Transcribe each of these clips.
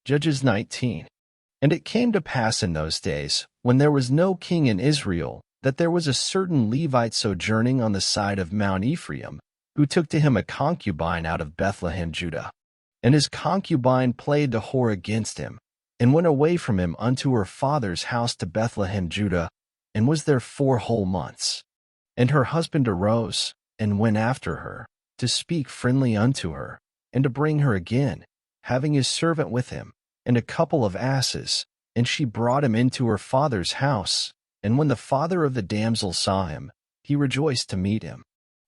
Judges 19. And it came to pass in those days, when there was no king in Israel, that there was a certain Levite sojourning on the side of Mount Ephraim, who took to him a concubine out of Bethlehem, Judah. And his concubine played the whore against him, and went away from him unto her father's house to Bethlehem, Judah, and was there 4 whole months. And her husband arose, and went after her, to speak friendly unto her, and to bring her again, having his servant with him, and a couple of asses, and she brought him into her father's house. And when the father of the damsel saw him, he rejoiced to meet him.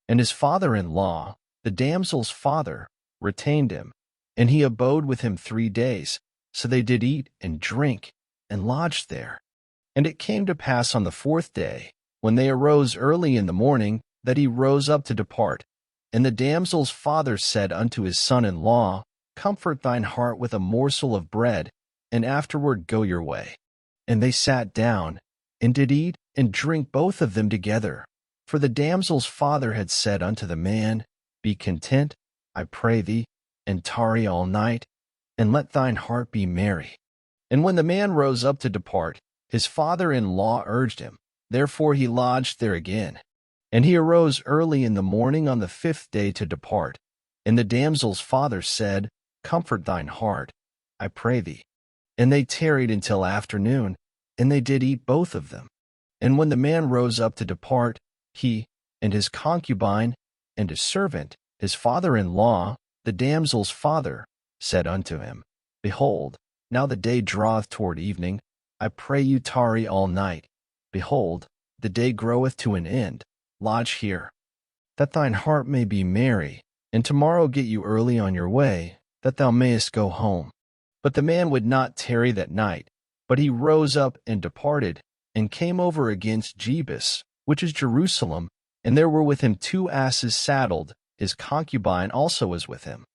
And his father-in-law, the damsel's father, retained him, and he abode with him 3 days. So they did eat and drink, and lodged there. And it came to pass on the 4th day, when they arose early in the morning, that he rose up to depart. And the damsel's father said unto his son-in-law, Comfort thine heart with a morsel of bread, and afterward go your way. And they sat down, and did eat and drink both of them together. For the damsel's father had said unto the man, Be content, I pray thee, and tarry all night, and let thine heart be merry. And when the man rose up to depart, his father-in-law urged him. Therefore he lodged there again. And he arose early in the morning on the 5th day to depart. And the damsel's father said, Comfort thine heart, I pray thee. And they tarried until afternoon, and they did eat both of them. And when the man rose up to depart, he, and his concubine, and his servant, his father-in-law, the damsel's father, said unto him, Behold, now the day draweth toward evening. I pray you tarry all night. Behold, the day groweth to an end. Lodge here, that thine heart may be merry, and tomorrow get you early on your way, that thou mayest go home. But the man would not tarry that night, but he rose up and departed, and came over against Jebus, which is Jerusalem, and there were with him 2 asses saddled. His concubine also was with him.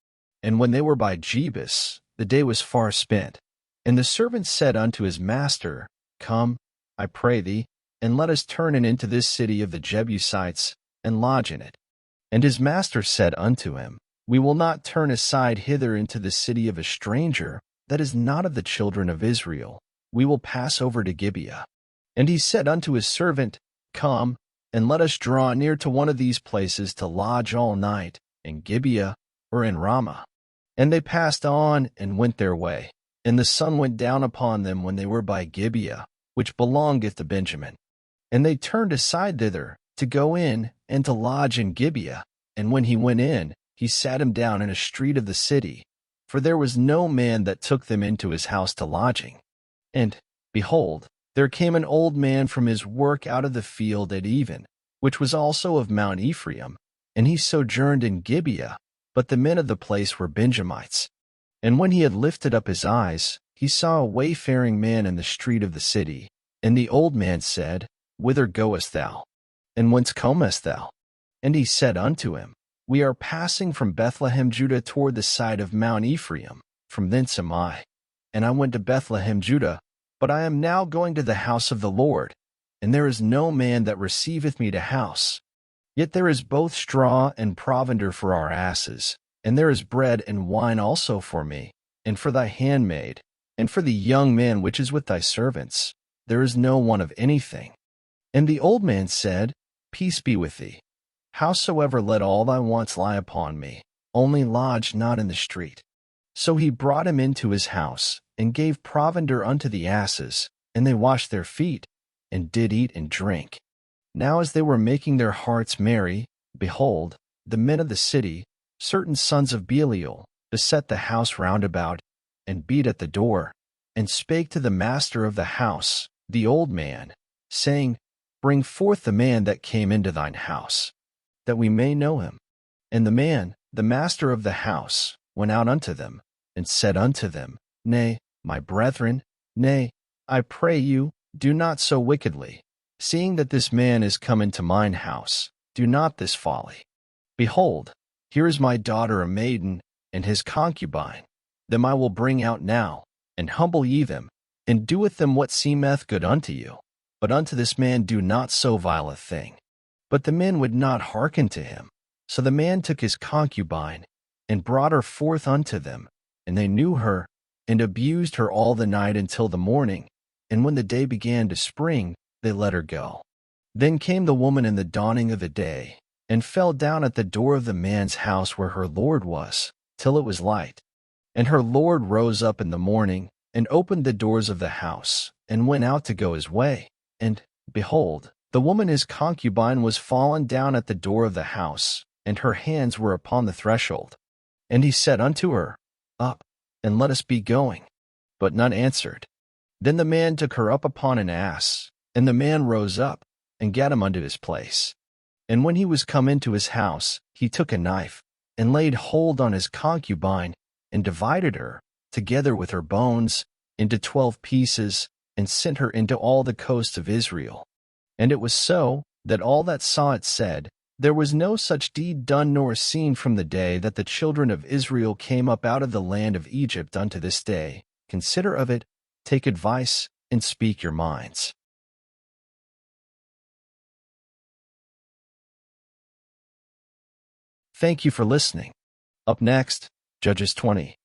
And when they were by Jebus, the day was far spent. And the servant said unto his master, Come, I pray thee, and let us turn in into this city of the Jebusites, and lodge in it. And his master said unto him, We will not turn aside hither into the city of a stranger, that is not of the children of Israel. We will pass over to Gibeah. And he said unto his servant, Come, and let us draw near to one of these places to lodge all night, in Gibeah or in Ramah. And they passed on and went their way. And the sun went down upon them when they were by Gibeah, which belongeth to Benjamin. And they turned aside thither, to go in and to lodge in Gibeah. And when he went in, he sat him down in a street of the city, for there was no man that took them into his house to lodging. And, behold, there came an old man from his work out of the field at even, which was also of Mount Ephraim, and he sojourned in Gibeah, but the men of the place were Benjamites. And when he had lifted up his eyes, he saw a wayfaring man in the street of the city. And the old man said, Whither goest thou? And whence comest thou? And he said unto him, We are passing from Bethlehem, Judah, toward the side of Mount Ephraim. From thence am I. And I went to Bethlehem, Judah, but I am now going to the house of the Lord. And there is no man that receiveth me to house. Yet there is both straw and provender for our asses, and there is bread and wine also for me, and for thy handmaid, and for the young man which is with thy servants. There is no want of anything. And the old man said, Peace be with thee. Howsoever let all thy wants lie upon me, only lodge not in the street. So he brought him into his house, and gave provender unto the asses, and they washed their feet, and did eat and drink. Now as they were making their hearts merry, behold, the men of the city, certain sons of Belial, beset the house round about, and beat at the door, and spake to the master of the house, the old man, saying, Bring forth the man that came into thine house, that we may know him. And the man, the master of the house, went out unto them, and said unto them, Nay, my brethren, nay, I pray you, do not so wickedly. Seeing that this man is come into mine house, do not this folly. Behold, here is my daughter a maiden, and his concubine. Them I will bring out now, and humble ye them, and do with them what seemeth good unto you. But unto this man do not so vile a thing. But the men would not hearken to him. So the man took his concubine, and brought her forth unto them, and they knew her, and abused her all the night until the morning, and when the day began to spring, they let her go. Then came the woman in the dawning of the day, and fell down at the door of the man's house where her lord was, till it was light. And her lord rose up in the morning, and opened the doors of the house, and went out to go his way. And, behold, the woman his concubine was fallen down at the door of the house, and her hands were upon the threshold. And he said unto her, Up, and let us be going. But none answered. Then the man took her up upon an ass, and the man rose up, and gat him unto his place. And when he was come into his house, he took a knife, and laid hold on his concubine, and divided her, together with her bones, into 12 pieces, and sent her into all the coasts of Israel. And it was so, that all that saw it said, There was no such deed done nor seen from the day that the children of Israel came up out of the land of Egypt unto this day. Consider of it, take advice, and speak your minds. Thank you for listening. Up next, Judges 20.